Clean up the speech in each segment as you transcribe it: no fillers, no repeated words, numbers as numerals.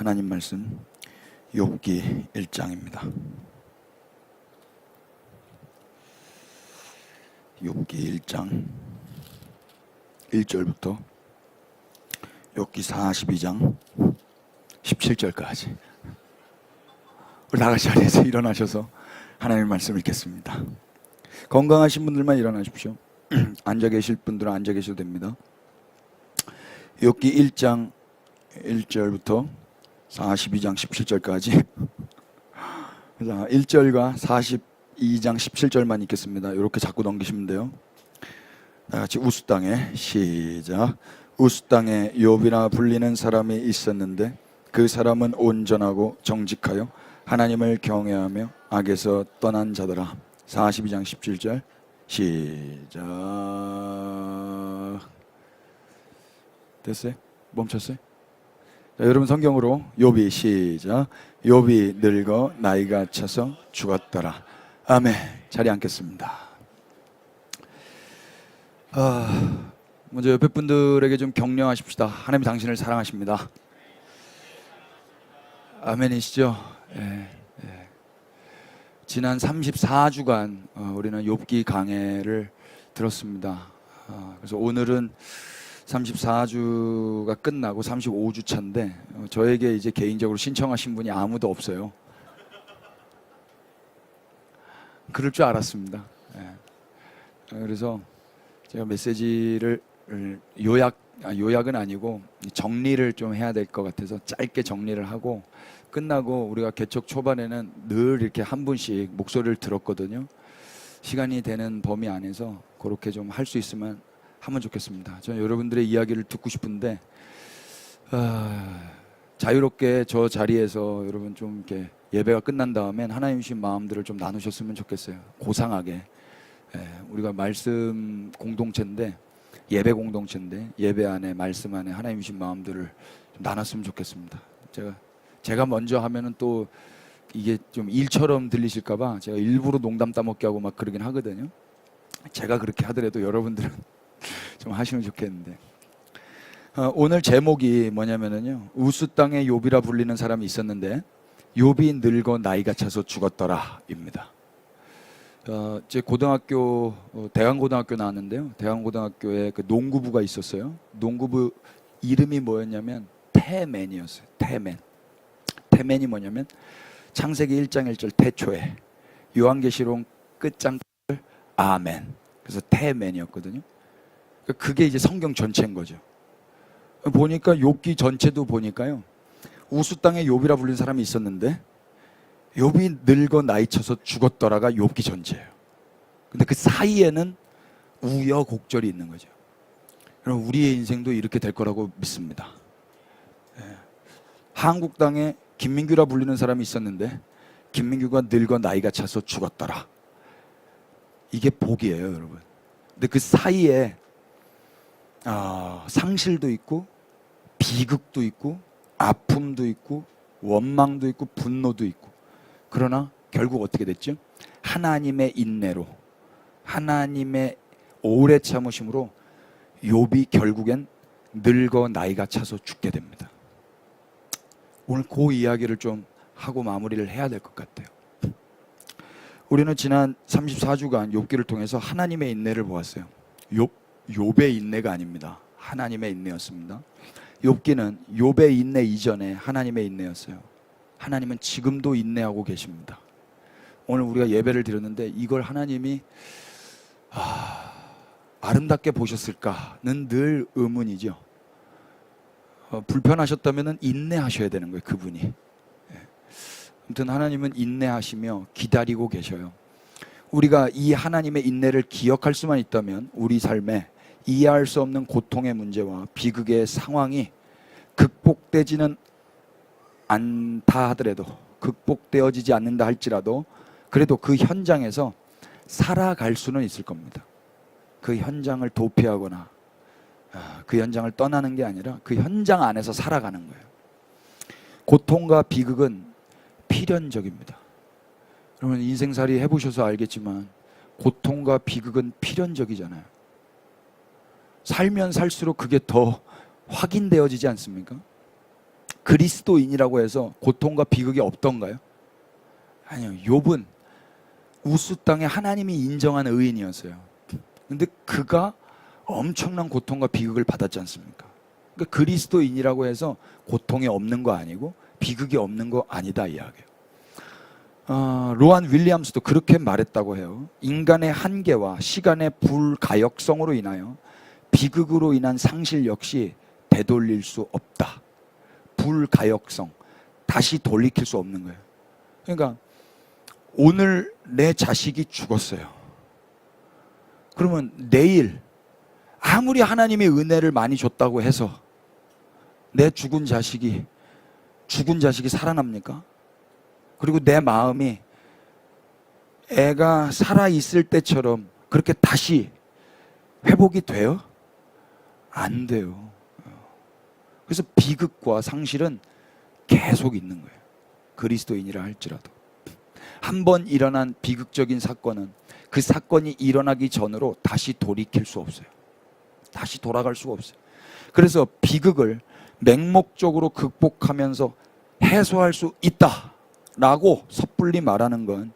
하나님 말씀 욥기 1장입니다. 욥기 1장 1절부터 욥기 42장 17절까지 우리 나가시 자리에서 일어나셔서 하나님의 말씀 읽겠습니다. 건강하신 분들만 일어나십시오. 앉아 계실 분들은 앉아 계셔도 됩니다. 욥기 1장 1절부터 42장 17절까지 1절과 42장 17절만 읽겠습니다. 이렇게 자꾸 넘기시면 돼요. 다같이 우스 땅에 시작. 우스 땅에 욥이라 불리는 사람이 있었는데 그 사람은 온전하고 정직하여 하나님을 경외하며 악에서 떠난 자더라. 42장 17절 시작. 됐어요? 멈췄어요? 자, 여러분 성경으로 욥이 시작. 욥이 늙어 나이가 차서 죽었더라. 아멘. 자리에 앉겠습니다. 먼저 옆에 분들에게 좀 격려하십시다. 하나님이 당신을 사랑하십니다. 아멘이시죠? 예. 지난 34주간 우리는 욥기 강해를 들었습니다. 그래서 오늘은 34주가 끝나고 35주 차인데 저에게 이제 개인적으로 신청하신 분이 아무도 없어요. 그럴 줄 알았습니다. 그래서 제가 메시지를 요약은 아니고 정리를 좀 해야 될 것 같아서 짧게 정리를 하고 끝나고 우리가 개척 초반에는 늘 이렇게 한 분씩 목소리를 들었거든요. 시간이 되는 범위 안에서 그렇게 좀 할 수 있으면 하면 좋겠습니다. 저는 여러분들의 이야기를 듣고 싶은데 자유롭게 저 자리에서 여러분 좀 이렇게 예배가 끝난 다음엔 하나님 주신 마음들을 좀 나누셨으면 좋겠어요. 고상하게. 우리가 말씀 공동체인데 예배 공동체인데 예배 안에 말씀 안에 하나님 주신 마음들을 좀 나눴으면 좋겠습니다. 제가 먼저 하면은 또 이게 좀 일처럼 들리실까봐 제가 일부러 농담 따먹게 하고 막 그러긴 하거든요. 제가 그렇게 하더라도 여러분들은 좀 하시면 좋겠는데 오늘 제목이 뭐냐면은요, 우스 땅에 욥이라 불리는 사람이 있었는데 욥이 늙어 나이가 차서 죽었더라입니다. 제 고등학교 대강고등학교 나왔는데요. 대강고등학교에 그 농구부가 있었어요. 농구부 이름이 뭐였냐면 태맨이었어요. 태맨이 뭐냐면 창세기 1장 1절 태초에, 요한계시록 끝장 아멘. 그래서 태맨이었거든요. 그게 이제 성경 전체인 거죠. 보니까 욥기 전체도 보니까요, 우스 땅에 욥이라 불리는 사람이 있었는데 욥이 늙어 나이 차서 죽었더라가 욥기 전체예요. 근데 그 사이에는 우여곡절이 있는 거죠. 그럼 우리의 인생도 이렇게 될 거라고 믿습니다. 한국 땅에 김민규라 불리는 사람이 있었는데 김민규가 늙어 나이가 차서 죽었더라. 이게 복이에요, 여러분. 근데 그 사이에 상실도 있고 비극도 있고 아픔도 있고 원망도 있고 분노도 있고, 그러나 결국 어떻게 됐죠? 하나님의 인내로, 하나님의 오래 참으심으로 욥이 결국엔 늙어 나이가 차서 죽게 됩니다. 오늘 그 이야기를 좀 하고 마무리를 해야 될 것 같아요. 우리는 지난 34주간 욥기를 통해서 하나님의 인내를 보았어요. 욥의 인내가 아닙니다. 하나님의 인내였습니다. 욥기는 욥의 인내 이전에 하나님의 인내였어요. 하나님은 지금도 인내하고 계십니다. 오늘 우리가 예배를 드렸는데 이걸 하나님이 아름답게 보셨을까는 늘 의문이죠. 불편하셨다면 인내하셔야 되는 거예요, 그분이. 아무튼 하나님은 인내하시며 기다리고 계셔요. 우리가 이 하나님의 인내를 기억할 수만 있다면 우리 삶에 이해할 수 없는 고통의 문제와 비극의 상황이 극복되지는 않다 하더라도, 극복되어지지 않는다 할지라도 그래도 그 현장에서 살아갈 수는 있을 겁니다. 그 현장을 도피하거나 그 현장을 떠나는 게 아니라 그 현장 안에서 살아가는 거예요. 고통과 비극은 필연적입니다. 여러분 인생살이 해보셔서 알겠지만 고통과 비극은 필연적이잖아요. 살면 살수록 그게 더 확인되어지지 않습니까? 그리스도인이라고 해서 고통과 비극이 없던가요? 아니요. 욥은 우스 땅에 하나님이 인정한 의인이었어요. 근데 그가 엄청난 고통과 비극을 받았지 않습니까? 그러니까 그리스도인이라고 해서 고통이 없는 거 아니고 비극이 없는 거 아니다 이야기예요. 로안 윌리엄스도 그렇게 말했다고 해요. 인간의 한계와 시간의 불가역성으로 인하여 비극으로 인한 상실 역시 되돌릴 수 없다. 불가역성, 다시 돌이킬 수 없는 거예요. 그러니까 오늘 내 자식이 죽었어요. 그러면 내일 아무리 하나님의 은혜를 많이 줬다고 해서 내 죽은 자식이 살아납니까? 그리고 내 마음이 애가 살아있을 때처럼 그렇게 다시 회복이 돼요? 안 돼요. 그래서 비극과 상실은 계속 있는 거예요. 그리스도인이라 할지라도. 한 번 일어난 비극적인 사건은 그 사건이 일어나기 전으로 다시 돌이킬 수 없어요. 다시 돌아갈 수가 없어요. 그래서 비극을 맹목적으로 극복하면서 해소할 수 있다라고 섣불리 말하는 건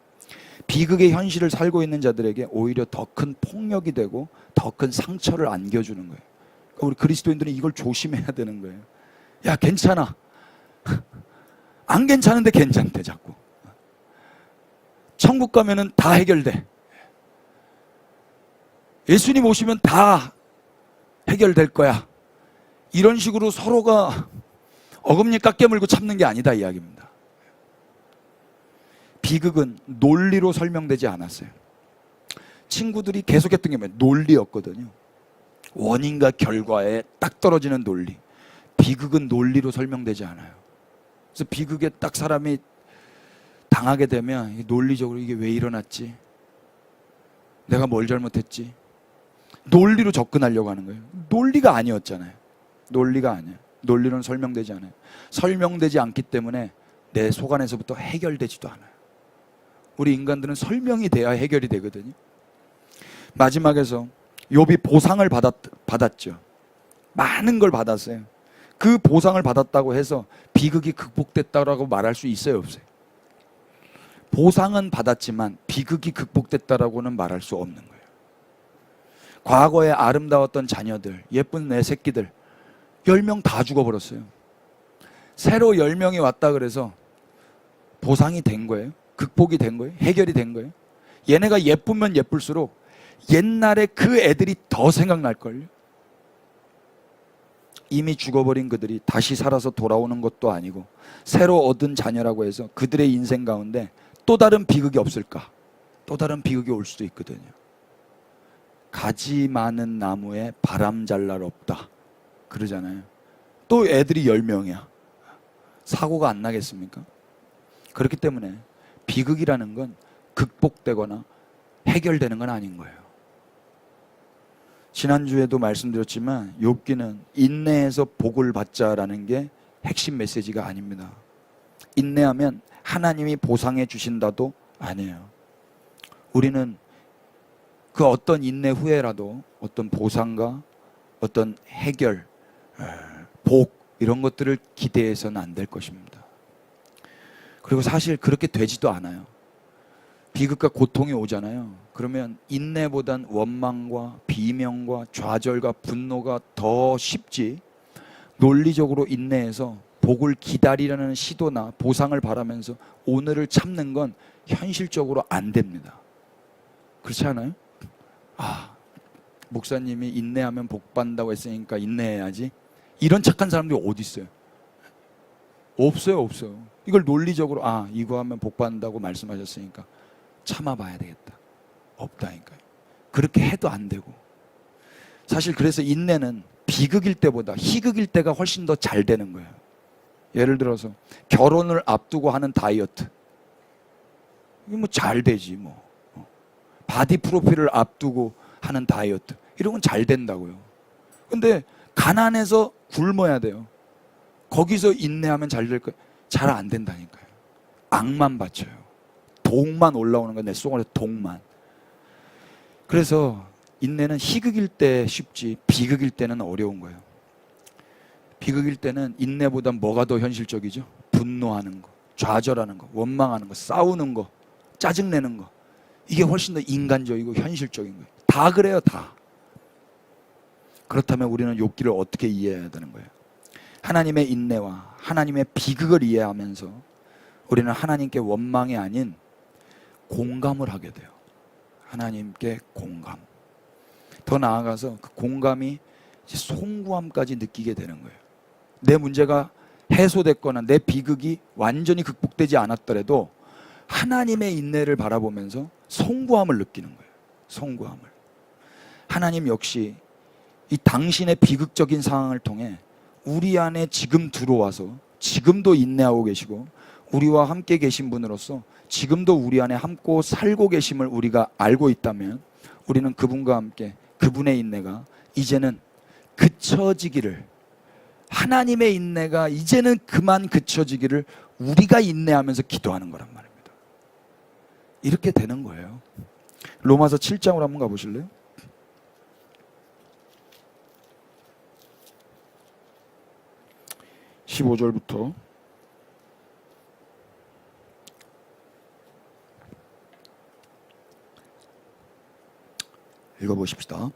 비극의 현실을 살고 있는 자들에게 오히려 더 큰 폭력이 되고 더 큰 상처를 안겨주는 거예요. 그러니까 우리 그리스도인들은 이걸 조심해야 되는 거예요. 야, 괜찮아. 안 괜찮은데 괜찮대 자꾸. 천국 가면은 다 해결돼. 예수님 오시면 다 해결될 거야. 이런 식으로 서로가 어금니 깎여물고 참는 게 아니다 이야기입니다. 비극은 논리로 설명되지 않았어요. 친구들이 계속했던 게 뭐예요? 논리였거든요. 원인과 결과에 딱 떨어지는 논리. 비극은 논리로 설명되지 않아요. 그래서 비극에 딱 사람이 당하게 되면 논리적으로 이게 왜 일어났지? 내가 뭘 잘못했지? 논리로 접근하려고 하는 거예요. 논리가 아니었잖아요. 논리가 아니에요. 논리로는 설명되지 않아요. 설명되지 않기 때문에 내 속 안에서부터 해결되지도 않아요. 우리 인간들은 설명이 돼야 해결이 되거든요. 마지막에서 욥이 보상을 받았죠. 많은 걸 받았어요. 그 보상을 받았다고 해서 비극이 극복됐다고 말할 수 있어요, 없어요? 보상은 받았지만 비극이 극복됐다라고는 말할 수 없는 거예요. 과거에 아름다웠던 자녀들, 예쁜 내 새끼들 10명 다 죽어버렸어요. 새로 10명이 왔다 그래서 보상이 된 거예요? 극복이 된 거예요? 해결이 된 거예요? 얘네가 예쁘면 예쁠수록 옛날에 그 애들이 더 생각날걸요? 이미 죽어버린 그들이 다시 살아서 돌아오는 것도 아니고 새로 얻은 자녀라고 해서 그들의 인생 가운데 또 다른 비극이 없을까? 또 다른 비극이 올 수도 있거든요. 가지 많은 나무에 바람 잘 날 없다 그러잖아요. 또 애들이 10명이야. 사고가 안 나겠습니까? 그렇기 때문에 비극이라는 건 극복되거나 해결되는 건 아닌 거예요. 지난주에도 말씀드렸지만 욥기는 인내해서 복을 받자라는 게 핵심 메시지가 아닙니다. 인내하면 하나님이 보상해 주신다도 아니에요. 우리는 그 어떤 인내 후에라도 어떤 보상과 어떤 해결, 복 이런 것들을 기대해서는 안 될 것입니다. 그리고 사실 그렇게 되지도 않아요. 비극과 고통이 오잖아요. 그러면 인내보단 원망과 비명과 좌절과 분노가 더 쉽지, 논리적으로 인내해서 복을 기다리려는 시도나 보상을 바라면서 오늘을 참는 건 현실적으로 안 됩니다. 그렇지 않아요? 목사님이 인내하면 복 받는다고 했으니까 인내해야지. 이런 착한 사람들이 어디 있어요? 없어요. 이걸 논리적으로 이거 하면 복 받는다고 말씀하셨으니까 참아봐야 되겠다. 없다니까요. 그렇게 해도 안 되고. 사실 그래서 인내는 비극일 때보다 희극일 때가 훨씬 더 잘 되는 거예요. 예를 들어서 결혼을 앞두고 하는 다이어트. 이게 뭐 잘 되지 뭐. 바디 프로필을 앞두고 하는 다이어트. 이런 건 잘 된다고요. 근데 가난해서 굶어야 돼요. 거기서 인내하면 잘 될 거예요. 잘 안 된다니까요. 악만 받쳐요. 독만 올라오는 거예요. 내 속안에 독만. 그래서 인내는 희극일 때 쉽지 비극일 때는 어려운 거예요. 비극일 때는 인내보다 뭐가 더 현실적이죠? 분노하는 거, 좌절하는 거, 원망하는 거, 싸우는 거, 짜증내는 거. 이게 훨씬 더 인간적이고 현실적인 거예요. 다 그래요, 다. 그렇다면 우리는 욥기를 어떻게 이해해야 되는 거예요? 하나님의 인내와 하나님의 비극을 이해하면서 우리는 하나님께 원망이 아닌 공감을 하게 돼요. 하나님께 공감. 더 나아가서 그 공감이 송구함까지 느끼게 되는 거예요. 내 문제가 해소됐거나 내 비극이 완전히 극복되지 않았더라도 하나님의 인내를 바라보면서 송구함을 느끼는 거예요. 송구함을. 하나님 역시 이 당신의 비극적인 상황을 통해 우리 안에 지금 들어와서 지금도 인내하고 계시고 우리와 함께 계신 분으로서 지금도 우리 안에 함께 살고 계심을 우리가 알고 있다면 우리는 그분과 함께 그분의 인내가 이제는 그쳐지기를, 하나님의 인내가 이제는 그만 그쳐지기를 우리가 인내하면서 기도하는 거란 말입니다. 이렇게 되는 거예요. 로마서 7장으로 한번 가보실래요? (15절부터) 읽어보십시다.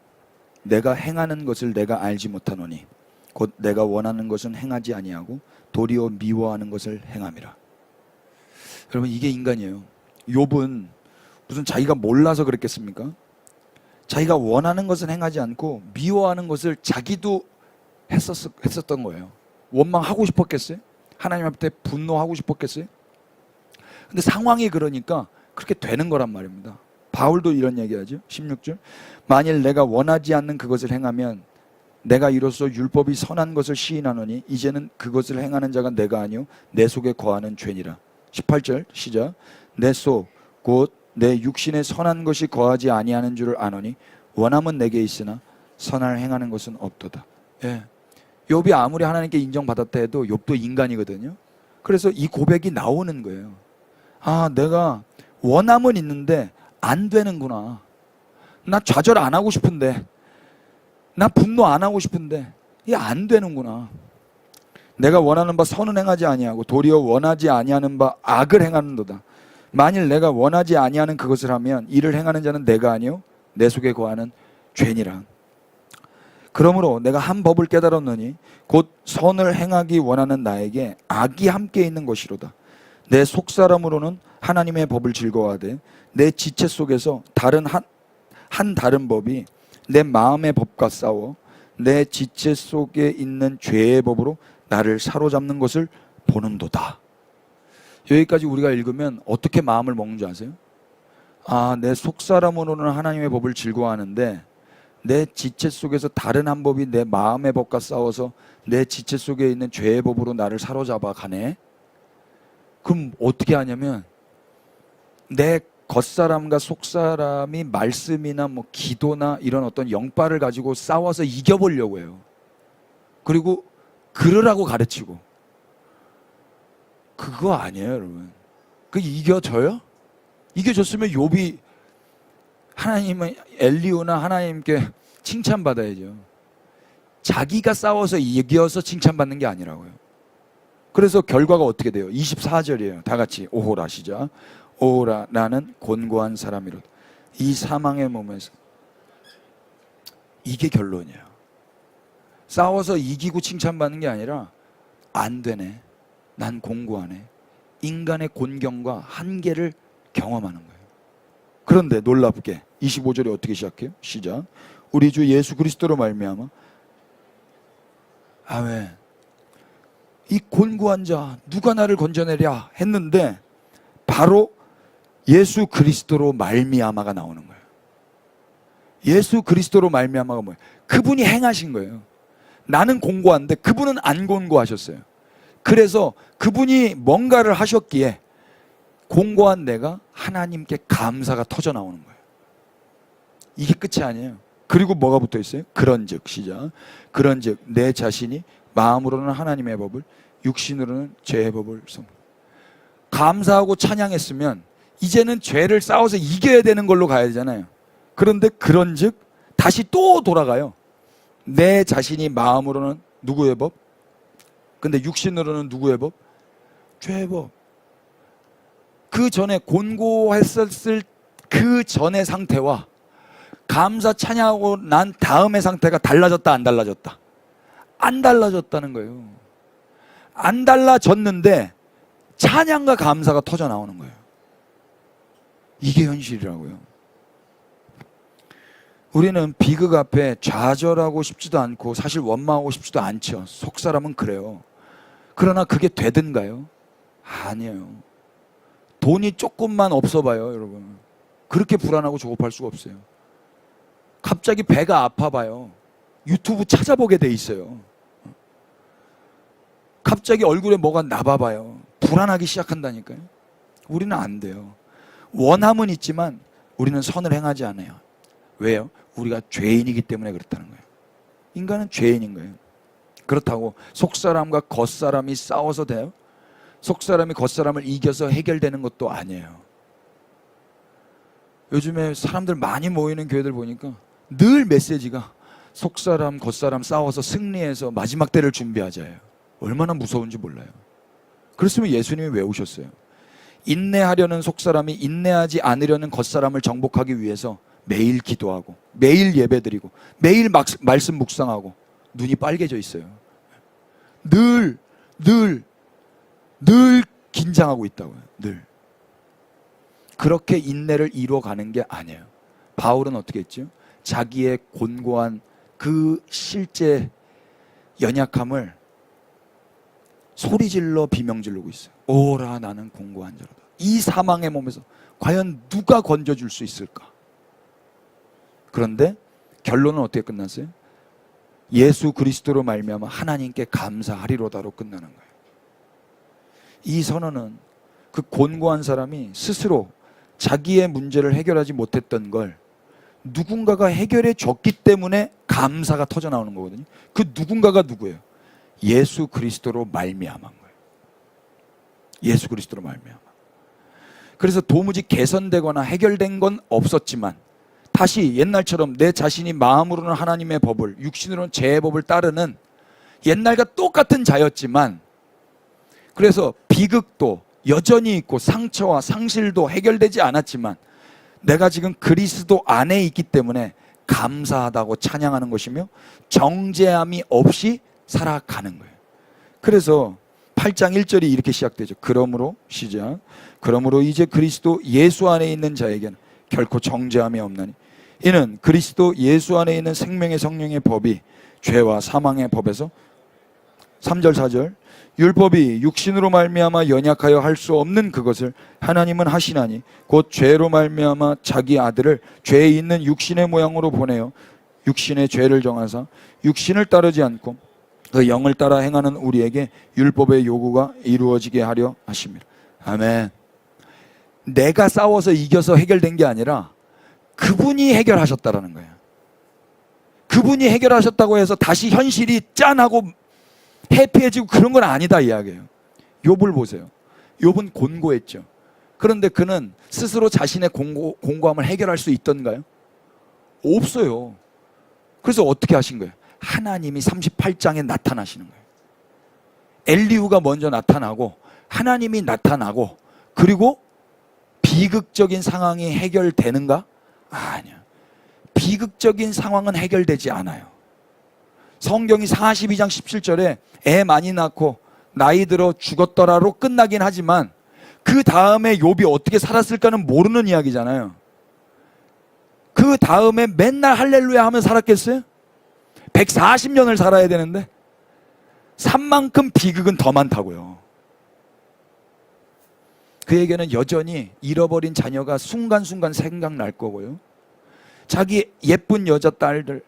내가 행하는 것을 내가 알지 못하노니 곧 내가 원하는 것은 행하지 아니하고 도리어 미워하는 것을 행함이라. 여러분, 이게 인간이에요. 욥은 무슨 자기가 몰라서 그랬겠습니까? 자기가 원하는 것은 행하지 않고 미워하는 것을 자기도 했었던 거예요. 원망하고 싶었겠어요? 하나님 앞에 분노하고 싶었겠어요? 근데 상황이 그러니까 그렇게 되는 거란 말입니다. 바울도 이런 얘기하죠. 16절. 만일 내가 원하지 않는 그것을 행하면 내가 이로써 율법이 선한 것을 시인하노니 이제는 그것을 행하는 자가 내가 아니요 내 속에 거하는 죄니라. 18절 시작. 내 속 곧 내 육신에 선한 것이 거하지 아니하는 줄을 아노니 원함은 내게 있으나 선을 행하는 것은 없도다. 예. 욥이 아무리 하나님께 인정받았다 해도 욥도 인간이거든요. 그래서 이 고백이 나오는 거예요. 아, 내가 원함은 있는데 안 되는구나. 나 좌절 안 하고 싶은데, 나 분노 안 하고 싶은데 이게 안 되는구나. 내가 원하는 바 선은 행하지 아니하고 도리어 원하지 아니하는 바 악을 행하는도다. 만일 내가 원하지 아니하는 그것을 하면 이를 행하는 자는 내가 아니요 내 속에 거하는 죄니라. 그러므로 내가 한 법을 깨달았느니 곧 선을 행하기 원하는 나에게 악이 함께 있는 것이로다. 내 속사람으로는 하나님의 법을 즐거워하되 내 지체 속에서 다른 법이 내 마음의 법과 싸워 내 지체 속에 있는 죄의 법으로 나를 사로잡는 것을 보는도다. 여기까지 우리가 읽으면 어떻게 마음을 먹는 줄 아세요? 아, 내 속사람으로는 하나님의 법을 즐거워하는데 내 지체 속에서 다른 한 법이 내 마음의 법과 싸워서 내 지체 속에 있는 죄의 법으로 나를 사로잡아 가네. 그럼 어떻게 하냐면 내 겉사람과 속사람이 말씀이나 뭐 기도나 이런 어떤 영빨을 가지고 싸워서 이겨보려고 해요. 그리고 그러라고 가르치고. 그거 아니에요, 여러분. 그 이겨져요? 이겨졌으면 욥이 하나님의 엘리후나 하나님께 칭찬받아야죠. 자기가 싸워서 이겨서 칭찬받는 게 아니라고요. 그래서 결과가 어떻게 돼요? 24절이에요. 다 같이 오호라 시작. 오호라 나는 곤고한 사람이로다. 이 사망의 몸에서. 이게 결론이에요. 싸워서 이기고 칭찬받는 게 아니라 안 되네. 난 공고하네. 인간의 곤경과 한계를 경험하는 거예요. 그런데 놀랍게 25절에 어떻게 시작해요? 시작. 우리 주 예수 그리스도로 말미암아 아멘. 이 곤고한 자 누가 나를 건져내랴 했는데 바로 예수 그리스도로 말미암아가 나오는 거예요. 예수 그리스도로 말미암아가 뭐예요? 그분이 행하신 거예요. 나는 공고한데 그분은 안 공고하셨어요. 그래서 그분이 뭔가를 하셨기에 공고한 내가 하나님께 감사가 터져 나오는 거예요. 이게 끝이 아니에요. 그리고 뭐가 붙어 있어요? 그런즉 시작. 그런즉 내 자신이 마음으로는 하나님의 법을 육신으로는 죄의 법을 감사하고 찬양했으면 이제는 죄를 싸워서 이겨야 되는 걸로 가야 되잖아요. 그런데 그런즉 다시 또 돌아가요. 내 자신이 마음으로는 누구의 법? 근데 육신으로는 누구의 법? 죄의 법. 그 전에 곤고했었을 그 전의 상태와 감사 찬양하고 난 다음의 상태가 달라졌다, 안 달라졌다? 안 달라졌다는 거예요. 안 달라졌는데 찬양과 감사가 터져 나오는 거예요. 이게 현실이라고요. 우리는 비극 앞에 좌절하고 싶지도 않고 사실 원망하고 싶지도 않죠. 속사람은 그래요. 그러나 그게 되든가요? 아니에요. 돈이 조금만 없어 봐요, 여러분. 그렇게 불안하고 조급할 수가 없어요. 갑자기 배가 아파 봐요. 유튜브 찾아보게 돼 있어요. 갑자기 얼굴에 뭐가 나봐 봐요. 불안하기 시작한다니까요. 우리는 안 돼요. 원함은 있지만 우리는 선을 행하지 않아요. 왜요? 우리가 죄인이기 때문에 그렇다는 거예요. 인간은 죄인인 거예요. 그렇다고 속사람과 겉사람이 싸워서 돼요? 속사람이 겉사람을 이겨서 해결되는 것도 아니에요. 요즘에 사람들 많이 모이는 교회들 보니까 늘 메시지가 속사람 겉사람 싸워서 승리해서 마지막 때를 준비하자예요. 얼마나 무서운지 몰라요. 그랬으면 예수님이 왜 오셨어요? 인내하려는 속사람이 인내하지 않으려는 겉사람을 정복하기 위해서 매일 기도하고 매일 예배드리고 매일 말씀 묵상하고 눈이 빨개져 있어요. 늘 긴장하고 있다고요. 늘. 그렇게 인내를 이루어가는 게 아니에요. 바울은 어떻게 했죠? 자기의 곤고한 그 실제 연약함을 소리질러 비명지르고 있어요. 오라 나는 공고한 자로다. 이 사망의 몸에서 과연 누가 건져줄 수 있을까? 그런데 결론은 어떻게 끝났어요? 예수 그리스도로 말미암아 하나님께 감사하리로다로 끝나는 거예요. 이 선언은 그 곤고한 사람이 스스로 자기의 문제를 해결하지 못했던 걸 누군가가 해결해 줬기 때문에 감사가 터져 나오는 거거든요. 그 누군가가 누구예요? 예수 그리스도로 말미암은 거예요. 예수 그리스도로 말미암아. 그래서 도무지 개선되거나 해결된 건 없었지만 다시 옛날처럼 내 자신이 마음으로는 하나님의 법을, 육신으로는 죄의 법을 따르는 옛날과 똑같은 자였지만, 그래서 비극도 여전히 있고 상처와 상실도 해결되지 않았지만 내가 지금 그리스도 안에 있기 때문에 감사하다고 찬양하는 것이며 정죄함이 없이 살아가는 거예요. 그래서 8장 1절이 이렇게 시작되죠. 그러므로 시작. 그러므로 이제 그리스도 예수 안에 있는 자에게는 결코 정죄함이 없나니 이는 그리스도 예수 안에 있는 생명의 성령의 법이 죄와 사망의 법에서 3절 4절 율법이 육신으로 말미암아 연약하여 할 수 없는 그것을 하나님은 하시나니 곧 죄로 말미암아 자기 아들을 죄 있는 육신의 모양으로 보내어 육신의 죄를 정하사 육신을 따르지 않고 그 영을 따라 행하는 우리에게 율법의 요구가 이루어지게 하려 하십니다. 아멘. 내가 싸워서 이겨서 해결된 게 아니라 그분이 해결하셨다라는 거예요. 그분이 해결하셨다고 해서 다시 현실이 짠하고 해피해지고 그런 건 아니다 이야기예요. 욥을 보세요. 욥은 곤고했죠. 그런데 그는 스스로 자신의 곤고함을 해결할 수 있던가요? 없어요. 그래서 어떻게 하신 거예요? 하나님이 38장에 나타나시는 거예요. 엘리후가 먼저 나타나고 하나님이 나타나고 그리고 비극적인 상황이 해결되는가? 아니야. 비극적인 상황은 해결되지 않아요. 성경이 42장 17절에 애 많이 낳고 나이 들어 죽었더라로 끝나긴 하지만 그 다음에 욥이 어떻게 살았을까는 모르는 이야기잖아요. 그 다음에 맨날 할렐루야 하면 살았겠어요? 140년을 살아야 되는데 산만큼 비극은 더 많다고요. 그에게는 여전히 잃어버린 자녀가 순간순간 생각날 거고요. 자기 예쁜 여자 딸들,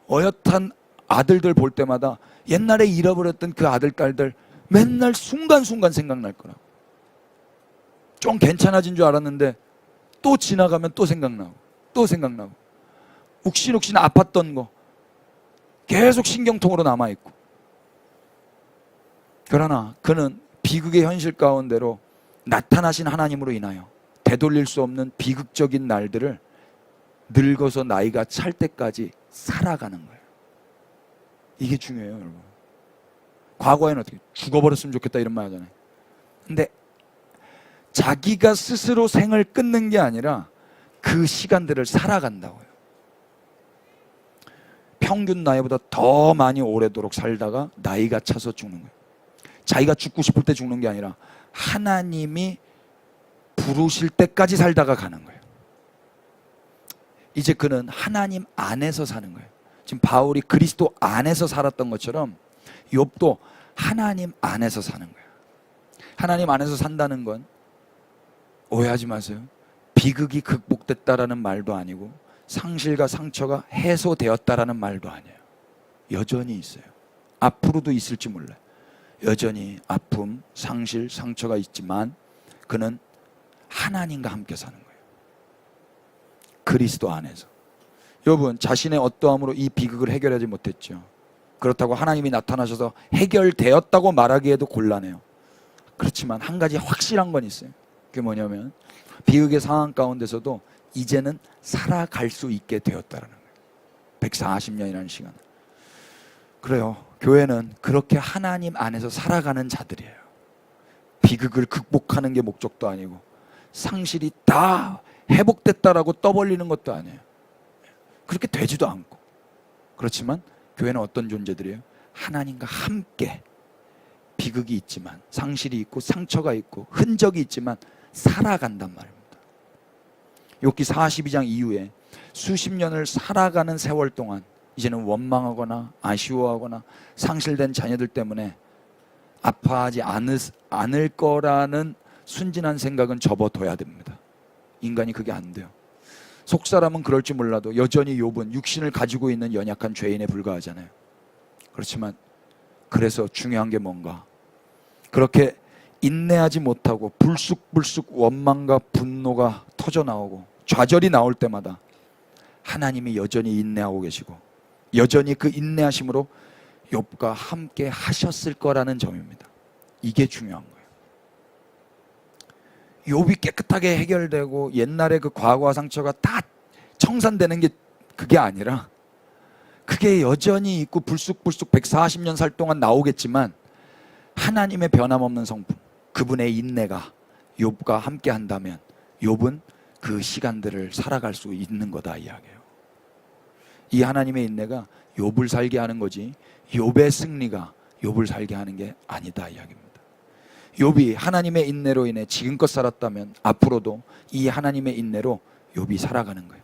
어엿한 아들들 볼 때마다 옛날에 잃어버렸던 그 아들, 딸들 맨날 순간순간 생각날 거라고. 좀 괜찮아진 줄 알았는데 또 지나가면 또 생각나고 또 생각나고 욱신욱신 아팠던 거 계속 신경통으로 남아있고. 그러나 그는 비극의 현실 가운데로 나타나신 하나님으로 인하여 되돌릴 수 없는 비극적인 날들을 늙어서 나이가 찰 때까지 살아가는 거예요. 이게 중요해요, 여러분. 과거에는 어떻게 죽어버렸으면 좋겠다 이런 말 하잖아요. 근데 자기가 스스로 생을 끊는 게 아니라 그 시간들을 살아간다고요. 평균 나이보다 더 많이 오래도록 살다가 나이가 차서 죽는 거예요. 자기가 죽고 싶을 때 죽는 게 아니라 하나님이 부르실 때까지 살다가 가는 거예요. 이제 그는 하나님 안에서 사는 거예요. 지금 바울이 그리스도 안에서 살았던 것처럼 욥도 하나님 안에서 사는 거예요. 하나님 안에서 산다는 건 오해하지 마세요. 비극이 극복됐다라는 말도 아니고 상실과 상처가 해소되었다라는 말도 아니에요. 여전히 있어요. 앞으로도 있을지 몰라요. 여전히 아픔, 상실, 상처가 있지만 그는 하나님과 함께 사는 거예요. 그리스도 안에서. 여러분, 자신의 어떠함으로 이 비극을 해결하지 못했죠. 그렇다고 하나님이 나타나셔서 해결되었다고 말하기에도 곤란해요. 그렇지만 한 가지 확실한 건 있어요. 그게 뭐냐면 비극의 상황 가운데서도 이제는 살아갈 수 있게 되었다는 거예요. 140년이라는 시간. 그래요. 교회는 그렇게 하나님 안에서 살아가는 자들이에요. 비극을 극복하는 게 목적도 아니고 상실이 다 회복됐다라고 떠벌리는 것도 아니에요. 그렇게 되지도 않고. 그렇지만 교회는 어떤 존재들이에요? 하나님과 함께 비극이 있지만 상실이 있고 상처가 있고 흔적이 있지만 살아간단 말입니다. 욥기 42장 이후에 수십 년을 살아가는 세월 동안 이제는 원망하거나 아쉬워하거나 상실된 자녀들 때문에 아파하지 않을 거라는 순진한 생각은 접어둬야 됩니다. 인간이 그게 안 돼요. 속사람은 그럴지 몰라도 여전히 욥은 육신을 가지고 있는 연약한 죄인에 불과하잖아요. 그렇지만 그래서 중요한 게 뭔가? 그렇게 인내하지 못하고 불쑥불쑥 원망과 분노가 터져나오고 좌절이 나올 때마다 하나님이 여전히 인내하고 계시고 여전히 그 인내하심으로 욥과 함께 하셨을 거라는 점입니다. 이게 중요한 거예요. 욥이 깨끗하게 해결되고 옛날에 그 과거와 상처가 다 청산되는 게 그게 아니라 그게 여전히 있고 불쑥불쑥 140년 살 동안 나오겠지만 하나님의 변함없는 성품, 그분의 인내가 욥과 함께 한다면 욥은 그 시간들을 살아갈 수 있는 거다 이야기예요. 이 하나님의 인내가 욥을 살게 하는 거지 욥의 승리가 욥을 살게 하는 게 아니다 이야기입니다. 욥이 하나님의 인내로 인해 지금껏 살았다면 앞으로도 이 하나님의 인내로 욥이 살아가는 거예요.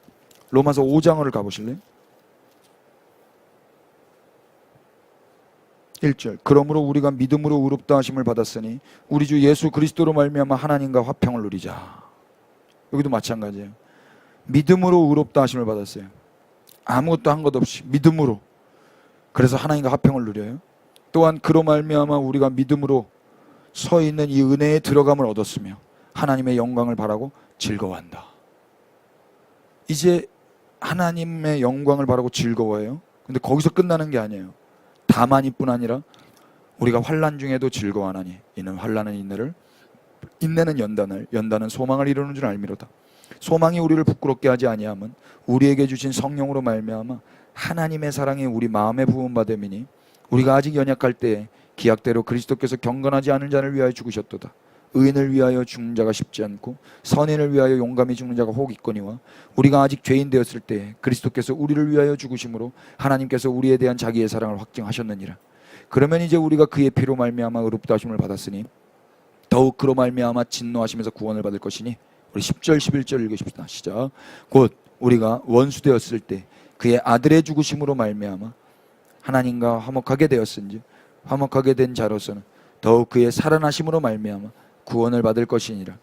로마서 5장을 가보실래요? 1절. 그러므로 우리가 믿음으로 의롭다 하심을 받았으니 우리 주 예수 그리스도로 말미암아 하나님과 화평을 누리자. 여기도 마찬가지예요. 믿음으로 의롭다 하심을 받았어요. 아무것도 한 것 없이 믿음으로. 그래서 하나님과 화평을 누려요. 또한 그로 말미암아 우리가 믿음으로 서 있는 이 은혜에 들어감을 얻었으며 하나님의 영광을 바라고 즐거워한다. 이제 하나님의 영광을 바라고 즐거워해요. 근데 거기서 끝나는 게 아니에요. 다만 이뿐 아니라 우리가 환난 중에도 즐거워하나니 이는 환난은 인내를, 인내는 연단을, 연단은 소망을 이루는 줄 알미로다. 소망이 우리를 부끄럽게 하지 아니함은 우리에게 주신 성령으로 말미암아 하나님의 사랑이 우리 마음에 부음받음이니 우리가 아직 연약할 때에 기약대로 그리스도께서 경건하지 않은 자를 위하여 죽으셨도다. 의인을 위하여 죽는 자가 쉽지 않고 선인을 위하여 용감히 죽는 자가 혹 있거니와 우리가 아직 죄인 되었을 때 그리스도께서 우리를 위하여 죽으심으로 하나님께서 우리에 대한 자기의 사랑을 확증하셨느니라. 그러면 이제 우리가 그의 피로 말미암아 의롭다 하심을 받았으니 더욱 그로 말미암아 진노하심에서 구원을 받을 것이니. 우리 10절 11절 읽으십시다. 시작. 곧 우리가 원수 되었을 때 그의 아들의 죽으심으로 말미암아 하나님과 화목하게 되었은지 화목하게 된 자로서는 더욱 그의 살아나심으로 말미암아 구원을 받을 것이니라.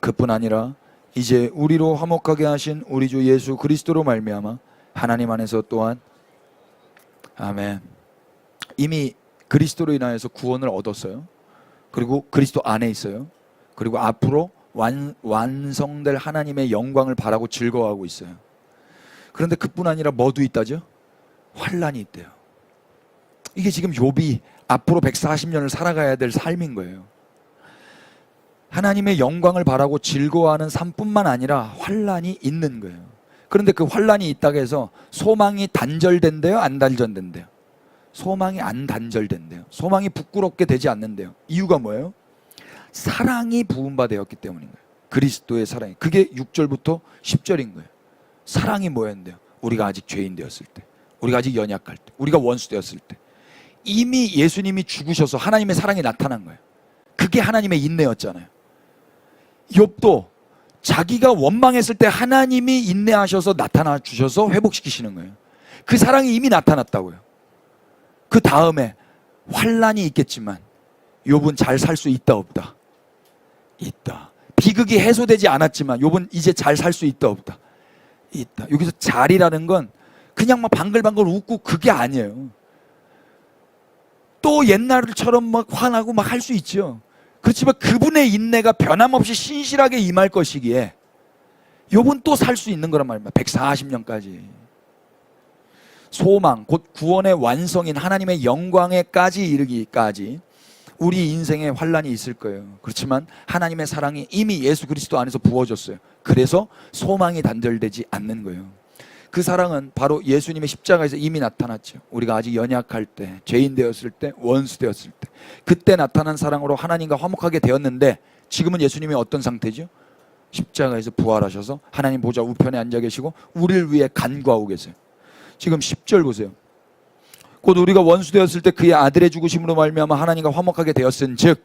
그뿐 아니라 이제 우리로 화목하게 하신 우리 주 예수 그리스도로 말미암아 하나님 안에서 또한 아멘. 이미 그리스도로 인하여서 구원을 얻었어요. 그리고 그리스도 안에 있어요. 그리고 앞으로 완성될 하나님의 영광을 바라고 즐거워하고 있어요. 그런데 그뿐 아니라 뭐도 있다죠? 환난이 있대요. 이게 지금 욥이 앞으로 140년을 살아가야 될 삶인 거예요. 하나님의 영광을 바라고 즐거워하는 삶뿐만 아니라 환난이 있는 거예요. 그런데 그 환난이 있다고 해서 소망이 단절된대요? 안 단절된대요? 소망이 안 단절된대요. 소망이 부끄럽게 되지 않는데요. 이유가 뭐예요? 사랑이 부은 바 되었기 때문인 거예요. 그리스도의 사랑이. 그게 6절부터 10절인 거예요. 사랑이 뭐였는데요? 우리가 아직 죄인 되었을 때, 우리가 아직 연약할 때, 우리가 원수 되었을 때 이미 예수님이 죽으셔서 하나님의 사랑이 나타난 거예요. 그게 하나님의 인내였잖아요. 욥도 자기가 원망했을 때 하나님이 인내하셔서 나타나 주셔서 회복시키시는 거예요. 그 사랑이 이미 나타났다고요. 그 다음에 환난이 있겠지만 욥은 잘 살 수 있다 없다? 있다. 비극이 해소되지 않았지만 욥은 이제 잘 살 수 있다 없다? 있다. 여기서 잘이라는 건 그냥 막 방글방글 웃고 그게 아니에요. 또 옛날처럼 막 화나고 막 할 수 있죠. 그렇지만 그분의 인내가 변함없이 신실하게 임할 것이기에 욥은 또 살 수 있는 거란 말입니다. 140년까지. 소망, 곧 구원의 완성인 하나님의 영광에까지 이르기까지 우리 인생에 환난이 있을 거예요. 그렇지만 하나님의 사랑이 이미 예수 그리스도 안에서 부어졌어요. 그래서 소망이 단절되지 않는 거예요. 그 사랑은 바로 예수님의 십자가에서 이미 나타났죠. 우리가 아직 연약할 때, 죄인 되었을 때, 원수 되었을 때, 그때 나타난 사랑으로 하나님과 화목하게 되었는데 지금은 예수님이 어떤 상태죠? 십자가에서 부활하셔서 하나님 보좌 우편에 앉아 계시고 우리를 위해 간구하고 계세요. 지금 10절 보세요. 곧 우리가 원수 되었을 때 그의 아들의 죽으심으로 말미암아 하나님과 화목하게 되었은즉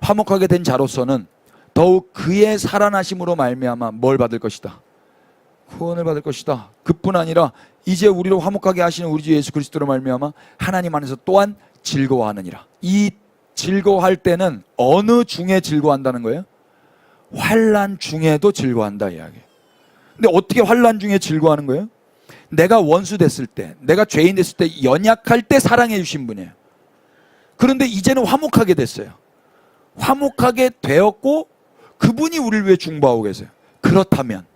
화목하게 된 자로서는 더욱 그의 살아나심으로 말미암아 뭘 받을 것이다? 구원을 받을 것이다. 그뿐 아니라 이제 우리로 화목하게 하시는 우리 주 예수 그리스도로 말미암아 하나님 안에서 또한 즐거워하느니라. 이 즐거워할 때는 어느 중에 즐거워한다는 거예요? 환난 중에도 즐거워한다 이야기예요. 근데 어떻게 환난 중에 즐거워하는 거예요? 내가 원수 됐을 때, 내가 죄인 됐을 때, 연약할 때 사랑해 주신 분이에요. 그런데 이제는 화목하게 됐어요. 화목하게 되었고 그분이 우리를 위해 중보하고 계세요. 그렇다면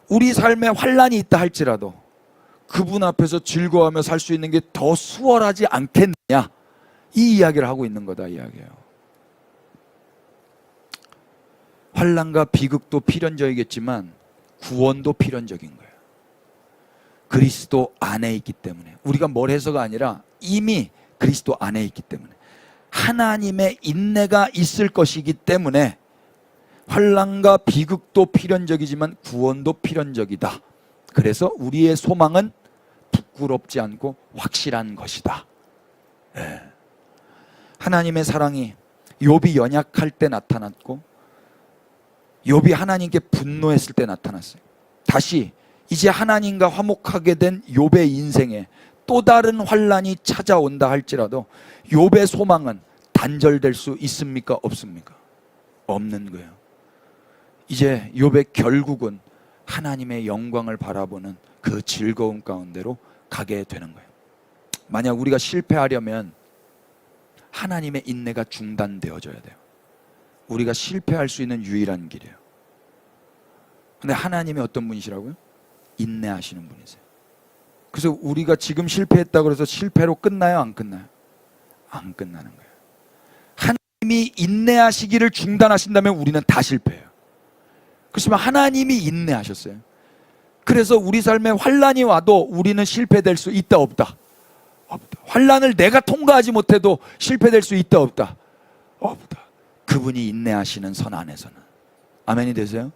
우리 삶에 환난이 있다 할지라도 그분 앞에서 즐거워하며 살 수 있는 게 더 수월하지 않겠느냐, 이 이야기를 하고 있는 거다 이야기예요. 환난과 비극도 필연적이겠지만 구원도 필연적인 거예요. 그리스도 안에 있기 때문에, 우리가 뭘 해서가 아니라 이미 그리스도 안에 있기 때문에, 하나님의 인내가 있을 것이기 때문에 환난과 비극도 필연적이지만 구원도 필연적이다. 그래서 우리의 소망은 부끄럽지 않고 확실한 것이다. 네. 하나님의 사랑이 욥이 연약할 때 나타났고 욥이 하나님께 분노했을 때 나타났어요. 다시 이제 하나님과 화목하게 된 욥의 인생에 또 다른 환난이 찾아온다 할지라도 욥의 소망은 단절될 수 있습니까? 없습니까? 없는 거예요. 이제 욥의 결국은 하나님의 영광을 바라보는 그 즐거움 가운데로 가게 되는 거예요. 만약 우리가 실패하려면 하나님의 인내가 중단되어져야 돼요. 우리가 실패할 수 있는 유일한 길이에요. 근데 하나님이 어떤 분이시라고요? 인내하시는 분이세요. 그래서 우리가 지금 실패했다고 해서 실패로 끝나요? 안 끝나요? 안 끝나는 거예요. 하나님이 인내하시기를 중단하신다면 우리는 다 실패해요. 그렇지만 하나님이 인내하셨어요. 그래서 우리 삶에 환난이 와도 우리는 실패될 수 있다 없다? 없다. 환난을 내가 통과하지 못해도 실패될 수 있다 없다? 없다. 그분이 인내하시는 선 안에서는. 아멘이 되세요?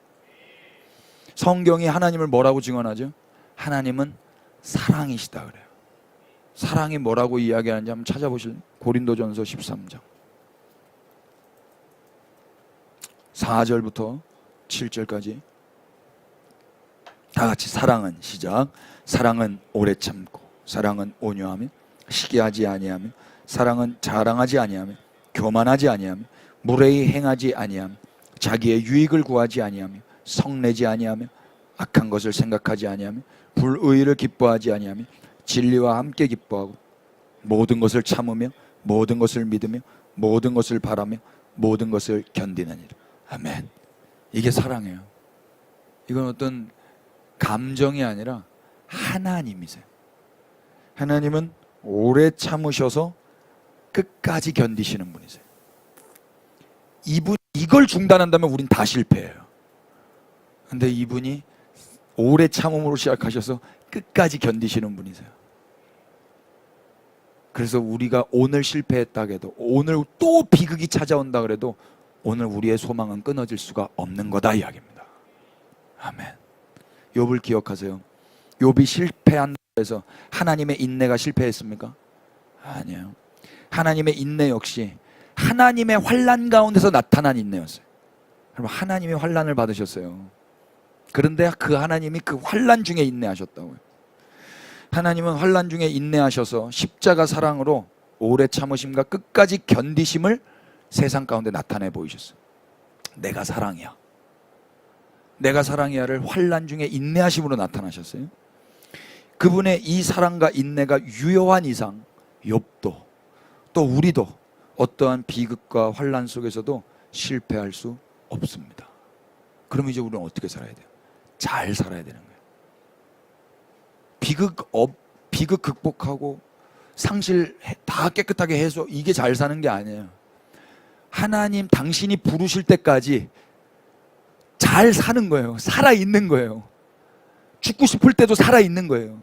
성경이 하나님을 뭐라고 증언하죠? 하나님은 사랑이시다 그래요. 사랑이 뭐라고 이야기하는지 한번 찾아보실래요? 고린도전서 13장 4절부터 7절까지 다 같이 사랑은, 시작. 사랑은 오래 참고, 사랑은 온유하며, 시기하지 아니하며, 사랑은 자랑하지 아니하며, 교만하지 아니하며, 무례히 행하지 아니하며, 자기의 유익을 구하지 아니하며, 성내지 아니하며, 악한 것을 생각하지 아니하며, 불의를 기뻐하지 아니하며, 진리와 함께 기뻐하고, 모든 것을 참으며, 모든 것을 믿으며, 모든 것을 바라며, 모든 것을 견디느니라. 아멘. 이게 사랑이에요. 이건 어떤 감정이 아니라 하나님이세요. 하나님은 오래 참으셔서 끝까지 견디시는 분이세요. 이걸 중단한다면 우린 다 실패해요. 근데 이분이 오래 참음으로 시작하셔서 끝까지 견디시는 분이세요. 그래서 우리가 오늘 실패했다 해도, 오늘 또 비극이 찾아온다 그래도 오늘 우리의 소망은 끊어질 수가 없는 거다 이야기입니다. 아멘. 욥을 기억하세요. 욥이 실패한다 해서 하나님의 인내가 실패했습니까? 아니에요. 하나님의 인내 역시 하나님의 환난 가운데서 나타난 인내였어요. 그럼 하나님이 환난을 받으셨어요. 그런데 그 하나님이 그 환난 중에 인내하셨다고요. 하나님은 환난 중에 인내하셔서 십자가 사랑으로 오래 참으심과 끝까지 견디심을 세상 가운데 나타내 보이셨어요. 내가 사랑이야. 내가 사랑이야를 환난 중에 인내하심으로 나타나셨어요. 그분의 이 사랑과 인내가 유효한 이상 욥도 또 우리도 어떠한 비극과 환난 속에서도 실패할 수 없습니다. 그럼 이제 우리는 어떻게 살아야 돼요? 잘 살아야 되는 거예요. 비극 극복하고 상실 다 깨끗하게 해서 이게 잘 사는 게 아니에요. 하나님 당신이 부르실 때까지 잘 사는 거예요. 살아있는 거예요. 죽고 싶을 때도 살아있는 거예요.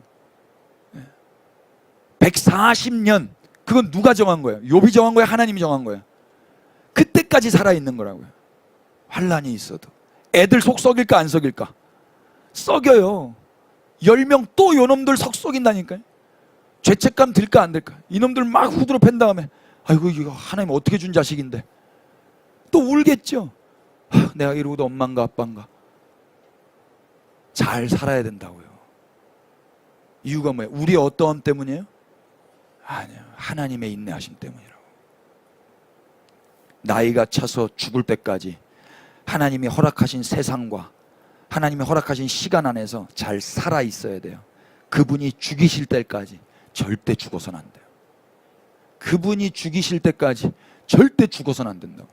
140년 그건 누가 정한 거예요? 욥이 정한 거예요? 하나님이 정한 거예요? 그때까지 살아있는 거라고요. 환난이 있어도. 애들 속 썩일까 안 썩일까? 썩여요. 10명 또 요놈들 썩인다니까요. 죄책감 들까 안 들까? 이놈들 막 후드로 팬 다음에 아이고 이거 하나님 어떻게 준 자식인데 또 울겠죠. 내가 이러고도 엄마인가 아빠인가. 잘 살아야 된다고요. 이유가 뭐예요? 우리의 어떠함 때문이에요? 아니요. 하나님의 인내하심 때문이라고. 나이가 차서 죽을 때까지 하나님이 허락하신 세상과 하나님이 허락하신 시간 안에서 잘 살아 있어야 돼요. 그분이 죽이실 때까지 절대 죽어서는 안 돼요. 그분이 죽이실 때까지 절대 죽어서는 안 된다고.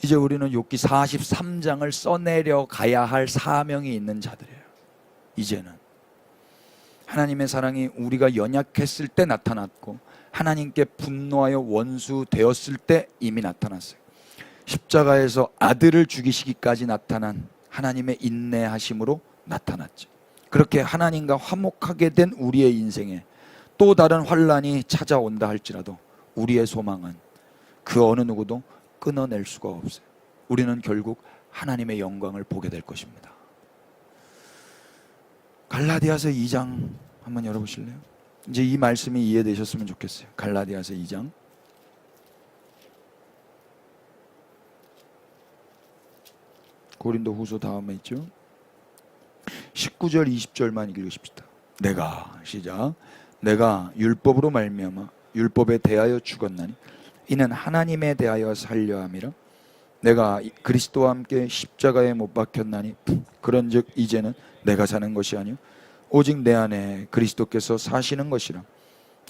이제 우리는 욥기 43장을 써내려 가야 할 사명이 있는 자들이에요. 이제는 하나님의 사랑이 우리가 연약했을 때 나타났고 하나님께 분노하여 원수 되었을 때 이미 나타났어요. 십자가에서 아들을 죽이시기까지 나타난 하나님의 인내하심으로 나타났죠. 그렇게 하나님과 화목하게 된 우리의 인생에 또 다른 환난이 찾아온다 할지라도 우리의 소망은 그 어느 누구도 끊어낼 수가 없어요. 우리는 결국 하나님의 영광을 보게 될 것입니다. 갈라디아서 2장 한번 열어보실래요? 이제 이 말씀이 이해되셨으면 좋겠어요. 갈라디아서 2장 고린도 후서 다음에 있죠. 19절 20절만 읽으십시다. 내가 율법으로 말미암아 율법에 대하여 죽었나니 이는 하나님에 대하여 살려 함이라. 내가 그리스도와 함께 십자가에 못 박혔나니 그런즉 이제는 내가 사는 것이 아니요 오직 내 안에 그리스도께서 사시는 것이라.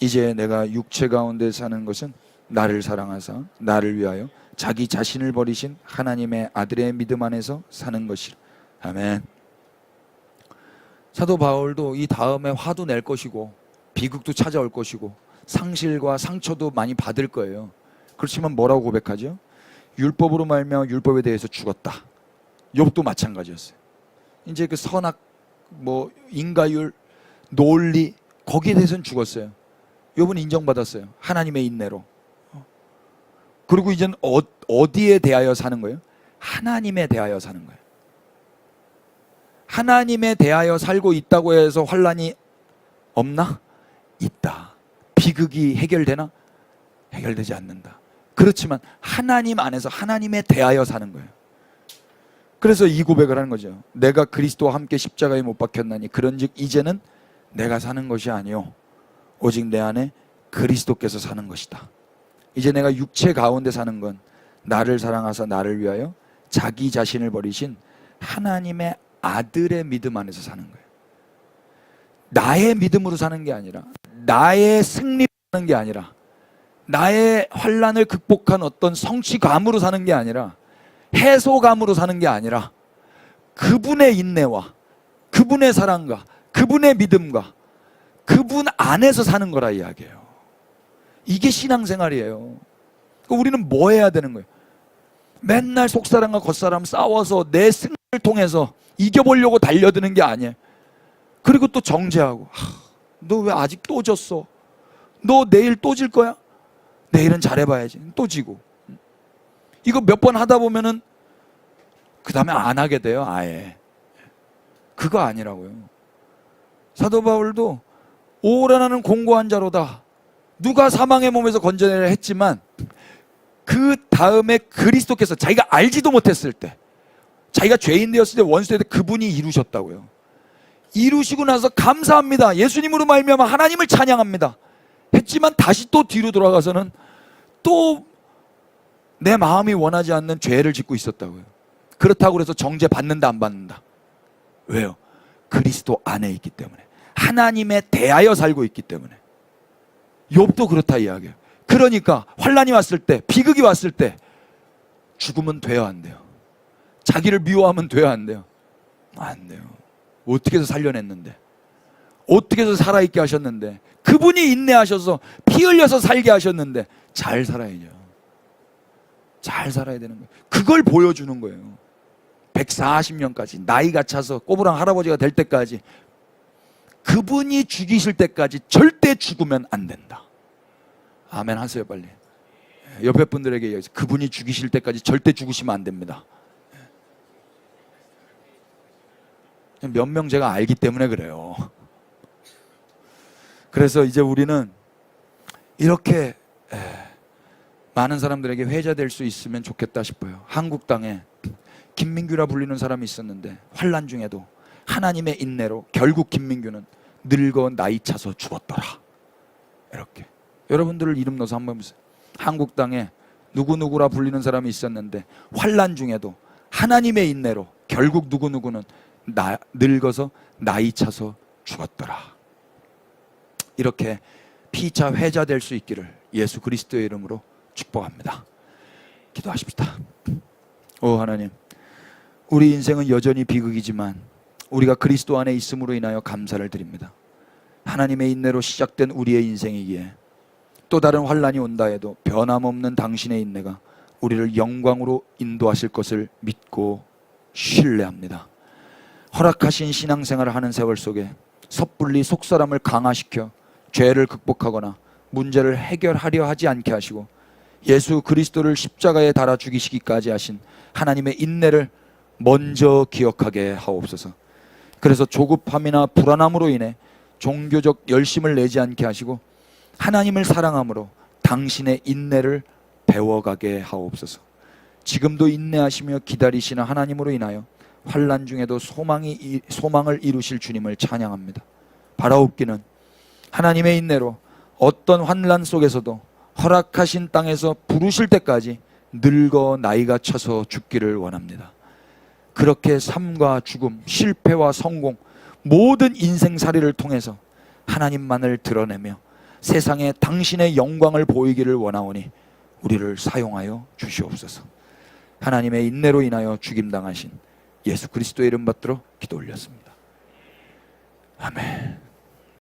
이제 내가 육체 가운데 사는 것은 나를 사랑하사 나를 위하여 자기 자신을 버리신 하나님의 아들의 믿음 안에서 사는 것이라. 아멘. 사도 바울도 이 다음에 화도 낼 것이고 비극도 찾아올 것이고 상실과 상처도 많이 받을 거예요. 그렇지만 뭐라고 고백하죠? 율법으로 말미암아 율법에 대해서 죽었다. 욥도 마찬가지였어요. 이제 그 선악, 인가율, 논리 거기에 대해서는 죽었어요. 욥은 인정받았어요. 하나님의 인내로. 그리고 이제는 어디에 대하여 사는 거예요? 하나님에 대하여 사는 거예요. 하나님에 대하여 살고 있다고 해서 환난이 없나? 있다. 비극이 해결되나? 해결되지 않는다. 그렇지만 하나님 안에서 하나님에 대하여 사는 거예요. 그래서 이 고백을 하는 거죠. 내가 그리스도와 함께 십자가에 못 박혔나니 그런즉 이제는 내가 사는 것이 아니요 오직 내 안에 그리스도께서 사는 것이다. 이제 내가 육체 가운데 사는 건 나를 사랑하사 나를 위하여 자기 자신을 버리신 하나님의 아들의 믿음 안에서 사는 거예요. 나의 믿음으로 사는 게 아니라 나의 승리로 사는 게 아니라 나의 환난을 극복한 어떤 성취감으로 사는 게 아니라 해소감으로 사는 게 아니라 그분의 인내와 그분의 사랑과 그분의 믿음과 그분 안에서 사는 거라 이야기해요. 이게 신앙생활이에요. 우리는 뭐 해야 되는 거예요? 맨날 속사람과 겉사람 싸워서 내 승리를 통해서 이겨보려고 달려드는 게 아니에요. 그리고 또 정죄하고 너 왜 아직 또 졌어? 너 내일 또 질 거야? 내일은 잘해봐야지. 또 지고. 이거 몇 번 하다 보면은 그 다음에 안 하게 돼요. 아예. 그거 아니라고요. 사도 바울도 오라 나는 공고한 자로다. 누가 사망의 몸에서 건져내려 했지만 그 다음에 그리스도께서 자기가 알지도 못했을 때, 자기가 죄인 되었을 때, 원수 되었을 때 그분이 이루셨다고요. 이루시고 나서 감사합니다, 예수님으로 말미암아 하나님을 찬양합니다 했지만 다시 또 뒤로 돌아가서는 또 내 마음이 원하지 않는 죄를 짓고 있었다고요. 그렇다고 해서 정죄 받는다 안 받는다? 왜요? 그리스도 안에 있기 때문에, 하나님에 대하여 살고 있기 때문에. 욥도 그렇다 이야기해요. 그러니까 환난이 왔을 때, 비극이 왔을 때 죽으면 돼요 안 돼요? 자기를 미워하면 돼요 안 돼요? 안 돼요. 어떻게 해서 살려냈는데, 어떻게 해서 살아있게 하셨는데, 그분이 인내하셔서 피 흘려서 살게 하셨는데 잘 살아야죠. 잘 살아야 되는 거예요. 그걸 보여주는 거예요. 140년까지 나이가 차서 꼬부랑 할아버지가 될 때까지, 그분이 죽이실 때까지 절대 죽으면 안 된다. 아멘 하세요 빨리. 옆에 분들에게 얘기해서 그분이 죽이실 때까지 절대 죽으시면 안 됩니다. 몇 명 제가 알기 때문에 그래요. 그래서 이제 우리는 이렇게 많은 사람들에게 회자될 수 있으면 좋겠다 싶어요. 한국 땅에 김민규라 불리는 사람이 있었는데 환난 중에도 하나님의 인내로 결국 김민규는 늙어 나이 차서 죽었더라. 이렇게 여러분들을 이름 넣어서 한번 보세요. 한국 땅에 누구누구라 불리는 사람이 있었는데 환난 중에도 하나님의 인내로 결국 누구누구는 늙어서 나이 차서 죽었더라. 이렇게 피차 회자될 수 있기를 예수 그리스도의 이름으로 축복합니다. 기도하십시다. 오 하나님, 우리 인생은 여전히 비극이지만 우리가 그리스도 안에 있음으로 인하여 감사를 드립니다. 하나님의 인내로 시작된 우리의 인생이기에 또 다른 환난이 온다 해도 변함없는 당신의 인내가 우리를 영광으로 인도하실 것을 믿고 신뢰합니다. 허락하신 신앙생활을 하는 세월 속에 섣불리 속사람을 강화시켜 죄를 극복하거나 문제를 해결하려 하지 않게 하시고 예수 그리스도를 십자가에 달아 죽이시기까지 하신 하나님의 인내를 먼저 기억하게 하옵소서. 그래서 조급함이나 불안함으로 인해 종교적 열심을 내지 않게 하시고 하나님을 사랑함으로 당신의 인내를 배워가게 하옵소서. 지금도 인내하시며 기다리시는 하나님으로 인하여 환난 중에도 소망을 이루실 주님을 찬양합니다. 바라옵기는 하나님의 인내로 어떤 환난 속에서도 허락하신 땅에서 부르실 때까지 늙어 나이가 차서 죽기를 원합니다. 그렇게 삶과 죽음, 실패와 성공, 모든 인생살이를 통해서 하나님만을 드러내며 세상에 당신의 영광을 보이기를 원하오니 우리를 사용하여 주시옵소서. 하나님의 인내로 인하여 죽임당하신 예수 그리스도의 이름 받들어 기도 올렸습니다. 아멘.